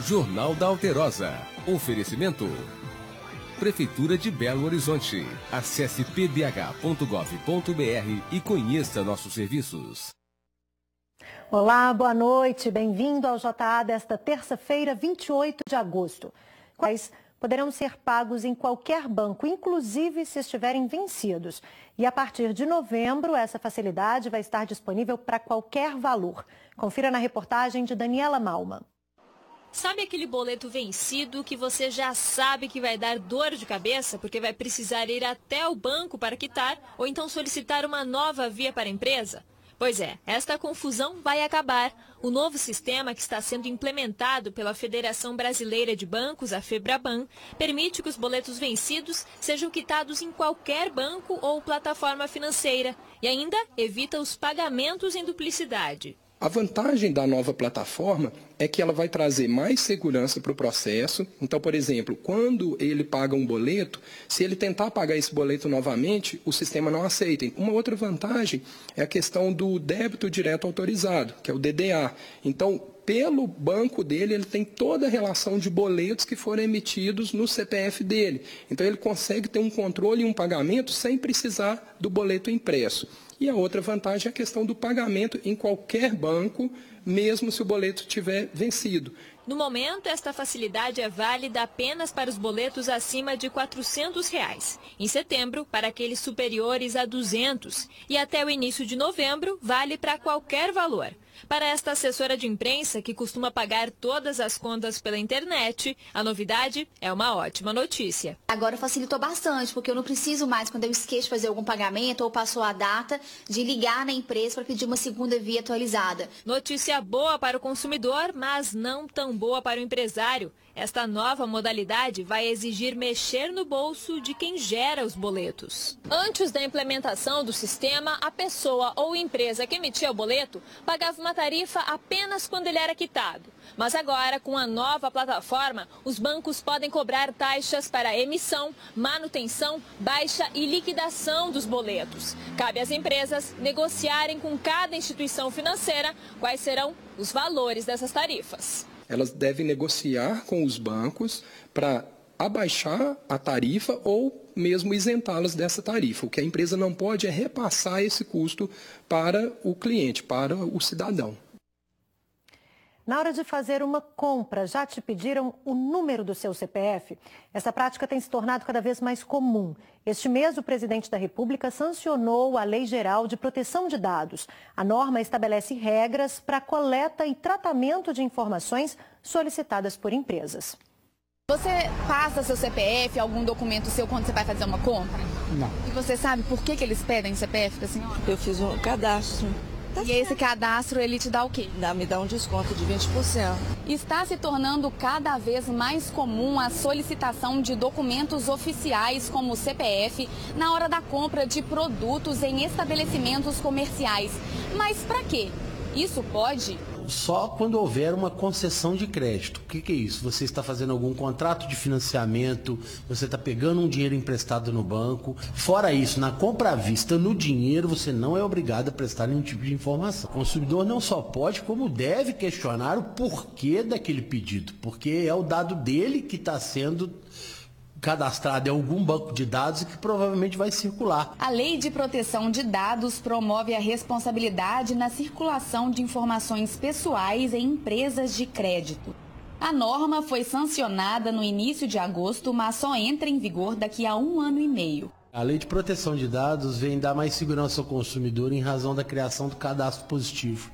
Jornal da Alterosa. Oferecimento. Prefeitura de Belo Horizonte. Acesse pbh.gov.br e conheça nossos serviços. Olá, boa noite. Bem-vindo ao JA desta terça-feira, 28 de agosto. Quais poderão ser pagos em qualquer banco, inclusive se estiverem vencidos. E a partir de novembro, essa facilidade vai estar disponível para qualquer valor. Confira na reportagem de Daniela Malman. Sabe aquele boleto vencido que você já sabe que vai dar dor de cabeça porque vai precisar ir até o banco para quitar ou então solicitar uma nova via para a empresa? Pois é, esta confusão vai acabar. O novo sistema que está sendo implementado pela Federação Brasileira de Bancos, a FEBRABAN, permite que os boletos vencidos sejam quitados em qualquer banco ou plataforma financeira e ainda evita os pagamentos em duplicidade. A vantagem da nova plataforma é que ela vai trazer mais segurança para o processo. Então, por exemplo, quando ele paga um boleto, se ele tentar pagar esse boleto novamente, o sistema não aceita. Uma outra vantagem é a questão do débito direto autorizado, que é o DDA. Então, pelo banco dele, ele tem toda a relação de boletos que foram emitidos no CPF dele. Então, ele consegue ter um controle e um pagamento sem precisar do boleto impresso. E a outra vantagem é a questão do pagamento em qualquer banco, mesmo se o boleto tiver vencido. No momento, esta facilidade é válida apenas para os boletos acima de R$ 400. Em setembro, para aqueles superiores a R$ 200. E até o início de novembro, vale para qualquer valor. Para esta assessora de imprensa, que costuma pagar todas as contas pela internet, a novidade é uma ótima notícia. Agora facilitou bastante, porque eu não preciso mais, quando eu esqueço de fazer algum pagamento ou passou a data, de ligar na empresa para pedir uma segunda via atualizada. Notícia boa para o consumidor, mas não tão boa para o empresário. Esta nova modalidade vai exigir mexer no bolso de quem gera os boletos. Antes da implementação do sistema, a pessoa ou empresa que emitia o boleto pagava uma tarifa apenas quando ele era quitado. Mas agora, com a nova plataforma, os bancos podem cobrar taxas para emissão, manutenção, baixa e liquidação dos boletos. Cabe às empresas negociarem com cada instituição financeira quais serão os valores dessas tarifas. Elas devem negociar com os bancos para abaixar a tarifa ou mesmo isentá-las dessa tarifa. O que a empresa não pode é repassar esse custo para o cliente, para o cidadão. Na hora de fazer uma compra, já te pediram o número do seu CPF? Essa prática tem se tornado cada vez mais comum. Este mês, o presidente da República sancionou a Lei Geral de Proteção de Dados. A norma estabelece regras para a coleta e tratamento de informações solicitadas por empresas. Você passa seu CPF, algum documento seu quando você vai fazer uma compra? Não. E você sabe por que eles pedem CPF da senhora? Eu fiz um cadastro. E esse cadastro, ele te dá o quê? Me dá um desconto de 20%. Está se tornando cada vez mais comum a solicitação de documentos oficiais como o CPF na hora da compra de produtos em estabelecimentos comerciais. Mas para quê? Isso pode? Só quando houver uma concessão de crédito. O que é isso? Você está fazendo algum contrato de financiamento, você está pegando um dinheiro emprestado no banco. Fora isso, na compra à vista, no dinheiro, você não é obrigado a prestar nenhum tipo de informação. O consumidor não só pode, como deve questionar o porquê daquele pedido, porque é o dado dele que está sendo cadastrado em algum banco de dados e que provavelmente vai circular. A Lei de Proteção de Dados promove a responsabilidade na circulação de informações pessoais em empresas de crédito. A norma foi sancionada no início de agosto, mas só entra em vigor daqui a 1 ano e meio. A Lei de Proteção de Dados vem dar mais segurança ao consumidor em razão da criação do cadastro positivo.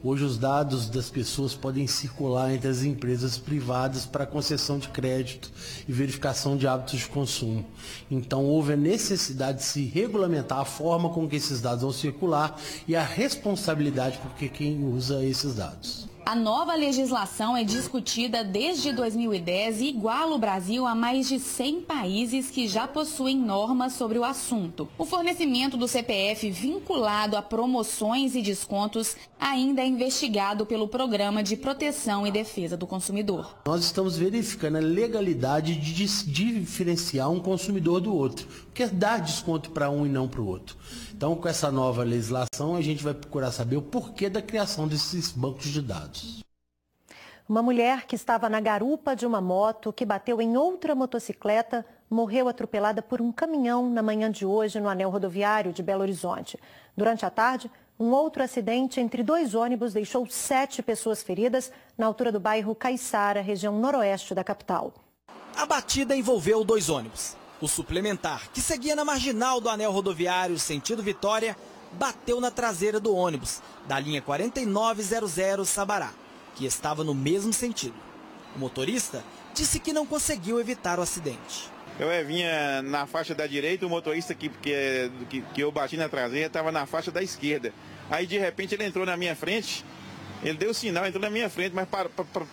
Hoje os dados das pessoas podem circular entre as empresas privadas para concessão de crédito e verificação de hábitos de consumo. Então houve a necessidade de se regulamentar a forma com que esses dados vão circular e a responsabilidade por quem usa esses dados. A nova legislação é discutida desde 2010 e iguala o Brasil a mais de 100 países que já possuem normas sobre o assunto. O fornecimento do CPF vinculado a promoções e descontos ainda é investigado pelo Programa de Proteção e Defesa do Consumidor. Nós estamos verificando a legalidade de diferenciar um consumidor do outro, porque dar desconto para um e não para o outro. Então, com essa nova legislação, a gente vai procurar saber o porquê da criação desses bancos de dados. Uma mulher que estava na garupa de uma moto que bateu em outra motocicleta morreu atropelada por um caminhão na manhã de hoje no anel rodoviário de Belo Horizonte. Durante a tarde, um outro acidente entre 2 ônibus deixou 7 pessoas feridas na altura do bairro Caiçara, região noroeste da capital. A batida envolveu 2 ônibus. O suplementar, que seguia na marginal do anel rodoviário sentido Vitória, bateu na traseira do ônibus da linha 4900 Sabará, que estava no mesmo sentido. O motorista disse que não conseguiu evitar o acidente. Eu vinha na faixa da direita, o motorista que eu bati na traseira estava na faixa da esquerda. Aí de repente ele entrou na minha frente, ele deu sinal, entrou na minha frente, mas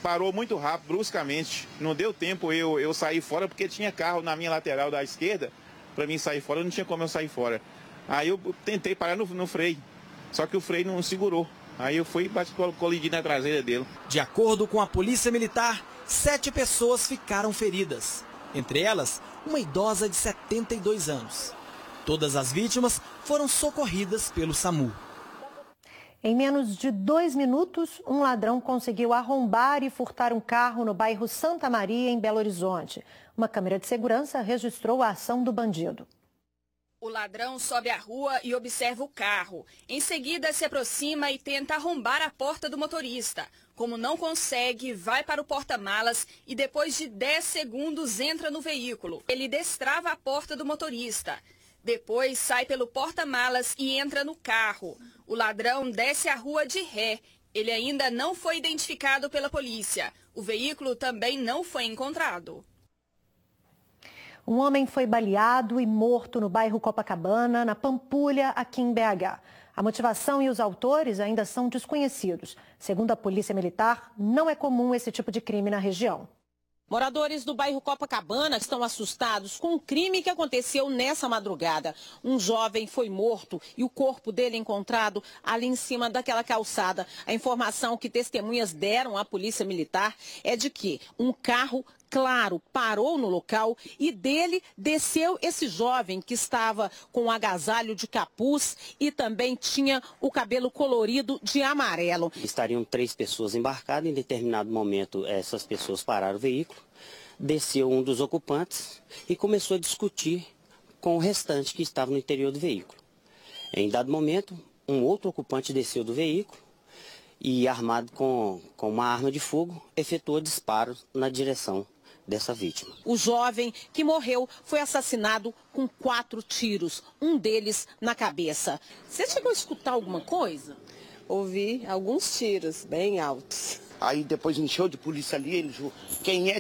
parou muito rápido, bruscamente. Não deu tempo eu sair fora porque tinha carro na minha lateral da esquerda. Para mim sair fora, não tinha como eu sair fora. Aí eu tentei parar no freio, só que o freio não segurou. Aí eu fui e colidi na traseira dele. De acordo com a Polícia Militar, 7 pessoas ficaram feridas. Entre elas, uma idosa de 72 anos. Todas as vítimas foram socorridas pelo SAMU. Em menos de 2 minutos, um ladrão conseguiu arrombar e furtar um carro no bairro Santa Maria, em Belo Horizonte. Uma câmera de segurança registrou a ação do bandido. O ladrão sobe a rua e observa o carro. Em seguida, se aproxima e tenta arrombar a porta do motorista. Como não consegue, vai para o porta-malas e depois de 10 segundos entra no veículo. Ele destrava a porta do motorista. Depois sai pelo porta-malas e entra no carro. O ladrão desce a rua de ré. Ele ainda não foi identificado pela polícia. O veículo também não foi encontrado. Um homem foi baleado e morto no bairro Copacabana, na Pampulha, aqui em BH. A motivação e os autores ainda são desconhecidos. Segundo a Polícia Militar, não é comum esse tipo de crime na região. Moradores do bairro Copacabana estão assustados com um crime que aconteceu nessa madrugada. Um jovem foi morto e o corpo dele encontrado ali em cima daquela calçada. A informação que testemunhas deram à Polícia Militar é de que um carro claro parou no local e dele desceu esse jovem que estava com um agasalho de capuz e também tinha o cabelo colorido de amarelo. Estariam 3 pessoas embarcadas. Em determinado momento, essas pessoas pararam o veículo, desceu um dos ocupantes e começou a discutir com o restante que estava no interior do veículo. Em dado momento, um outro ocupante desceu do veículo e, armado com uma arma de fogo, efetuou disparos na direção dessa vítima. O jovem que morreu foi assassinado com 4 tiros, um deles na cabeça. Você chegou a escutar alguma coisa? Ouvi alguns tiros bem altos. Aí depois encheu de polícia ali,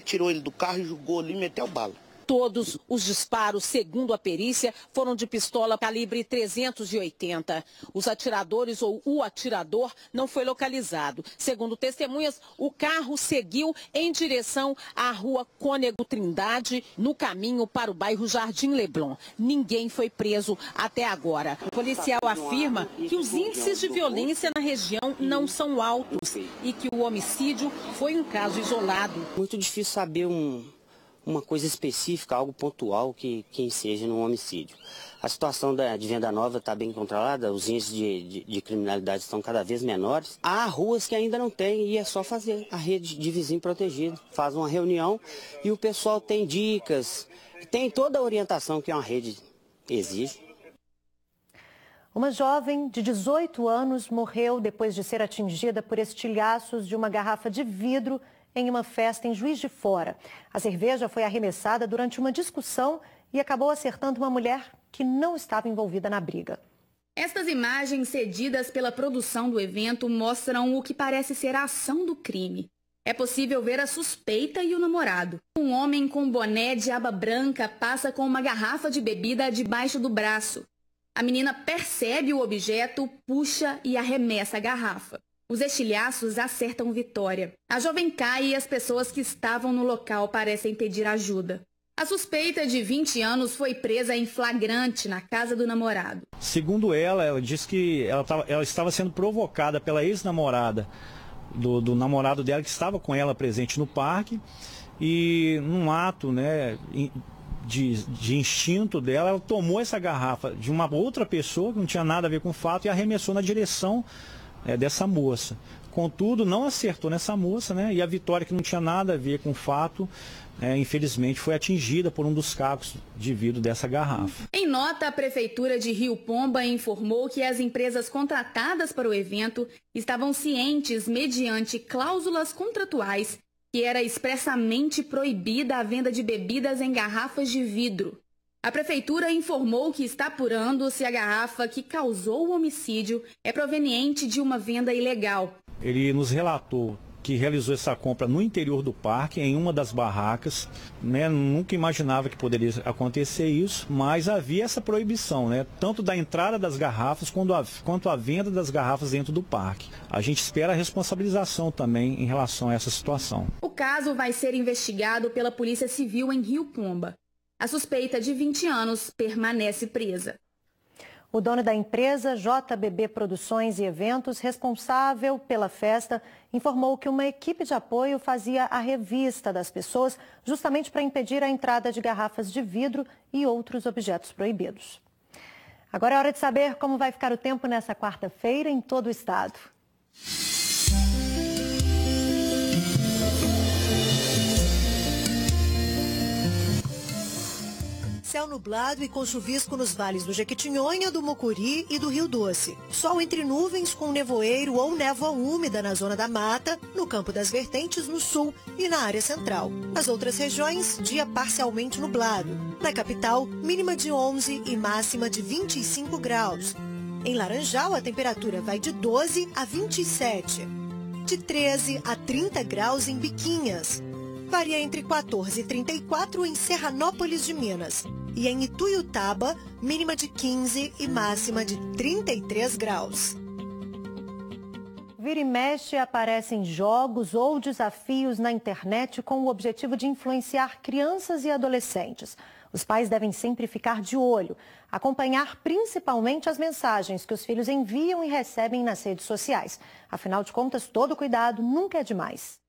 tirou ele do carro e jogou ali e meteu bala. Todos os disparos, segundo a perícia, foram de pistola calibre 380. Os atiradores ou o atirador não foi localizado. Segundo testemunhas, o carro seguiu em direção à rua Cônego Trindade, no caminho para o bairro Jardim Leblon. Ninguém foi preso até agora. O policial afirma que os índices de violência na região não são altos e que o homicídio foi um caso isolado. Muito difícil saber uma coisa específica, algo pontual que enseja num homicídio. A situação de Venda Nova está bem controlada, os índices de criminalidade estão cada vez menores. Há ruas que ainda não tem e é só fazer a rede de vizinho protegido. Faz uma reunião e o pessoal tem dicas, tem toda a orientação que uma rede exige. Uma jovem de 18 anos morreu depois de ser atingida por estilhaços de uma garrafa de vidro em uma festa em Juiz de Fora. A cerveja foi arremessada durante uma discussão e acabou acertando uma mulher que não estava envolvida na briga. Estas imagens cedidas pela produção do evento mostram o que parece ser a ação do crime. É possível ver a suspeita e o namorado. Um homem com boné de aba branca passa com uma garrafa de bebida debaixo do braço. A menina percebe o objeto, puxa e arremessa a garrafa. Os estilhaços acertam Vitória. A jovem cai e as pessoas que estavam no local parecem pedir ajuda. A suspeita de 20 anos foi presa em flagrante na casa do namorado. Segundo ela disse que ela estava sendo provocada pela ex-namorada do namorado dela, que estava com ela presente no parque, e num ato, né, de instinto dela, ela tomou essa garrafa de uma outra pessoa que não tinha nada a ver com o fato e arremessou na direção dessa moça. Contudo, não acertou nessa moça, né? E a Vitória, que não tinha nada a ver com o fato, infelizmente foi atingida por um dos cacos de vidro dessa garrafa. Em nota, a Prefeitura de Rio Pomba informou que as empresas contratadas para o evento estavam cientes, mediante cláusulas contratuais, que era expressamente proibida a venda de bebidas em garrafas de vidro. A Prefeitura informou que está apurando se a garrafa que causou o homicídio é proveniente de uma venda ilegal. Ele nos relatou que realizou essa compra no interior do parque, em uma das barracas, né? Nunca imaginava que poderia acontecer isso, mas havia essa proibição, né? Tanto da entrada das garrafas quanto a venda das garrafas dentro do parque. A gente espera a responsabilização também em relação a essa situação. O caso vai ser investigado pela Polícia Civil em Rio Pomba. A suspeita, de 20 anos, permanece presa. O dono da empresa, JBB Produções e Eventos, responsável pela festa, informou que uma equipe de apoio fazia a revista das pessoas justamente para impedir a entrada de garrafas de vidro e outros objetos proibidos. Agora é hora de saber como vai ficar o tempo nessa quarta-feira em todo o estado. Céu nublado e com chuvisco nos vales do Jequitinhonha, do Mucuri e do Rio Doce. Sol entre nuvens com nevoeiro ou névoa úmida na zona da mata, no Campo das Vertentes, no sul e na área central. Nas outras regiões, dia parcialmente nublado. Na capital, mínima de 11 e máxima de 25 graus. Em Laranjal, a temperatura vai de 12 a 27. De 13 a 30 graus em Biquinhas. Varia entre 14 e 34 em Serranópolis de Minas. E em Ituiutaba, mínima de 15 e máxima de 33 graus. Vira e mexe aparecem jogos ou desafios na internet com o objetivo de influenciar crianças e adolescentes. Os pais devem sempre ficar de olho, acompanhar principalmente as mensagens que os filhos enviam e recebem nas redes sociais. Afinal de contas, todo cuidado nunca é demais.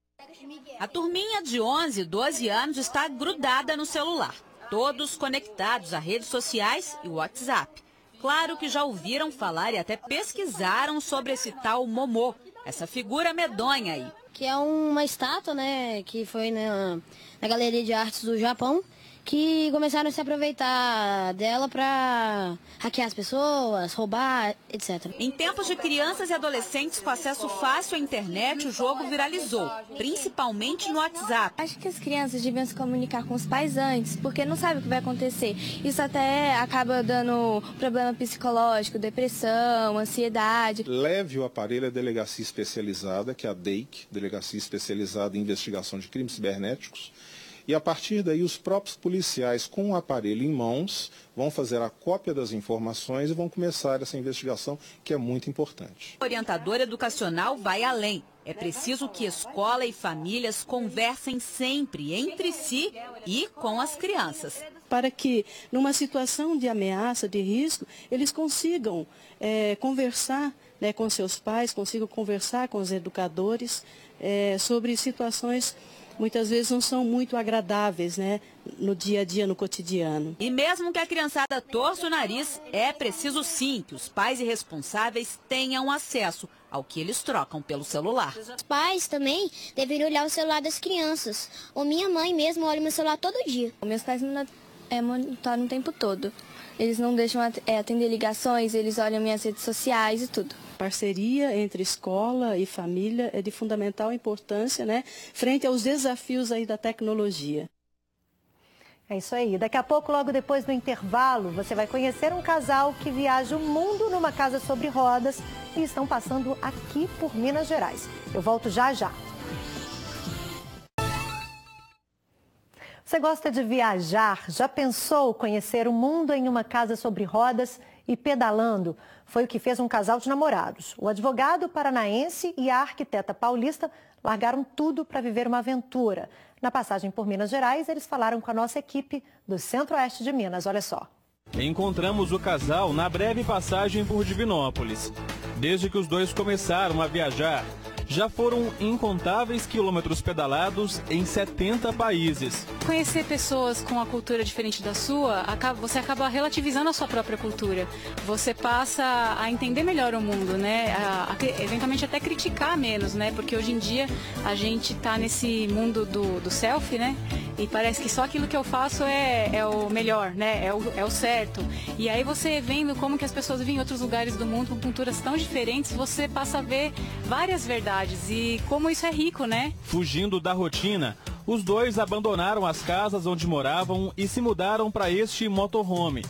A turminha de 11, 12 anos está grudada no celular. Todos conectados a redes sociais e WhatsApp. Claro que já ouviram falar e até pesquisaram sobre esse tal Momô, essa figura medonha aí. Que é uma estátua, né, que foi na Galeria de Artes do Japão, que começaram a se aproveitar dela para hackear as pessoas, roubar, etc. Em tempos de crianças e adolescentes com acesso fácil à internet, o jogo viralizou, principalmente no WhatsApp. Acho que as crianças deviam se comunicar com os pais antes, porque não sabem o que vai acontecer. Isso até acaba dando problema psicológico, depressão, ansiedade. Leve o aparelho à delegacia especializada, que é a DEIC, Delegacia Especializada em Investigação de Crimes Cibernéticos. E a partir daí os próprios policiais com o aparelho em mãos vão fazer a cópia das informações e vão começar essa investigação, que é muito importante. O orientador educacional vai além. É preciso que escola e famílias conversem sempre entre si e com as crianças. Para que, numa situação de ameaça, de risco, eles consigam conversar, né, com seus pais, consigam conversar com os educadores sobre situações muitas vezes não são muito agradáveis, né, no dia a dia, no cotidiano. E mesmo que a criançada torça o nariz, é preciso sim que os pais e responsáveis tenham acesso ao que eles trocam pelo celular. Os pais também deveriam olhar o celular das crianças. Ou minha mãe mesmo olha meu celular todo dia. Meus pais monitoram o tempo todo. Eles não deixam atender ligações, eles olham minhas redes sociais e tudo. Parceria entre escola e família é de fundamental importância, né, frente aos desafios aí da tecnologia. É isso aí. Daqui a pouco, logo depois do intervalo, você vai conhecer um casal que viaja o mundo numa casa sobre rodas e estão passando aqui por Minas Gerais. Eu volto já já. Você gosta de viajar? Já pensou conhecer o mundo em uma casa sobre rodas e pedalando? Foi o que fez um casal de namorados. O advogado paranaense e a arquiteta paulista largaram tudo para viver uma aventura. Na passagem por Minas Gerais, eles falaram com a nossa equipe do Centro-Oeste de Minas. Olha só. Encontramos o casal na breve passagem por Divinópolis. Desde que os dois começaram a viajar, Já foram incontáveis quilômetros pedalados em 70 países. Conhecer pessoas com uma cultura diferente da sua, você acaba relativizando a sua própria cultura. Você passa a entender melhor o mundo, né? Eventualmente até criticar menos, né? Porque hoje em dia a gente está nesse mundo do selfie, né? E parece que só aquilo que eu faço é o melhor, né? É o certo. E aí você vendo como que as pessoas vivem em outros lugares do mundo com culturas tão diferentes, você passa a ver várias verdades e como isso é rico, né? Fugindo da rotina, os dois abandonaram as casas onde moravam e se mudaram para este motorhome.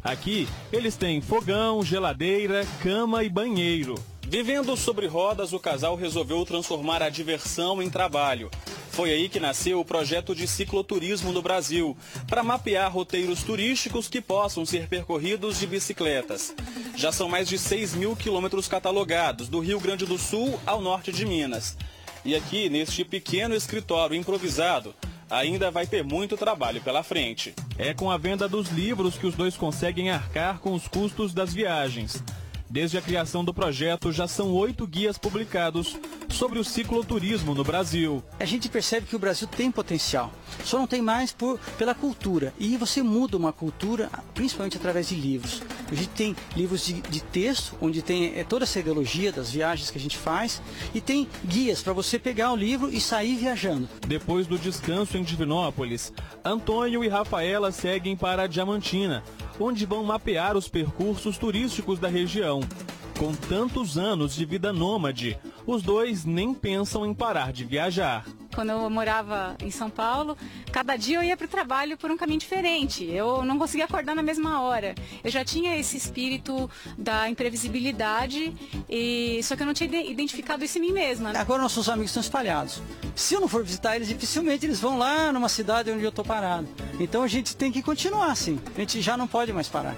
Aqui, eles têm fogão, geladeira, cama e banheiro. Vivendo sobre rodas, o casal resolveu transformar a diversão em trabalho. Foi aí que nasceu o projeto de cicloturismo no Brasil, para mapear roteiros turísticos que possam ser percorridos de bicicletas. Já são mais de 6 mil quilômetros catalogados, do Rio Grande do Sul ao norte de Minas. E aqui, neste pequeno escritório improvisado, ainda vai ter muito trabalho pela frente. É com a venda dos livros que os dois conseguem arcar com os custos das viagens. Desde a criação do projeto, já são 8 guias publicados sobre o cicloturismo no Brasil. A gente percebe que o Brasil tem potencial, só não tem mais pela cultura. E você muda uma cultura, principalmente através de livros. A gente tem livros de texto, onde tem toda essa ideologia das viagens que a gente faz, e tem guias para você pegar o livro e sair viajando. Depois do descanso em Divinópolis, Antônio e Rafaela seguem para Diamantina, onde vão mapear os percursos turísticos da região. Com tantos anos de vida nômade, os dois nem pensam em parar de viajar. Quando eu morava em São Paulo, cada dia eu ia para o trabalho por um caminho diferente. Eu não conseguia acordar na mesma hora. Eu já tinha esse espírito da imprevisibilidade, só que eu não tinha identificado isso em mim mesma. Agora nossos amigos estão espalhados. Se eu não for visitar eles, dificilmente eles vão lá numa cidade onde eu estou parado. Então a gente tem que continuar assim. A gente já não pode mais parar.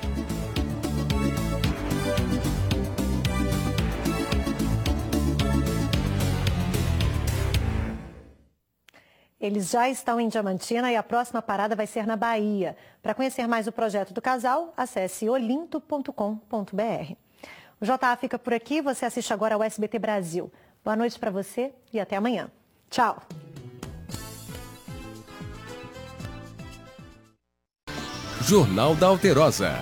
Eles já estão em Diamantina e a próxima parada vai ser na Bahia. Para conhecer mais o projeto do casal, acesse olinto.com.br. O JA fica por aqui, você assiste agora ao SBT Brasil. Boa noite para você e até amanhã. Tchau! Jornal da Alterosa.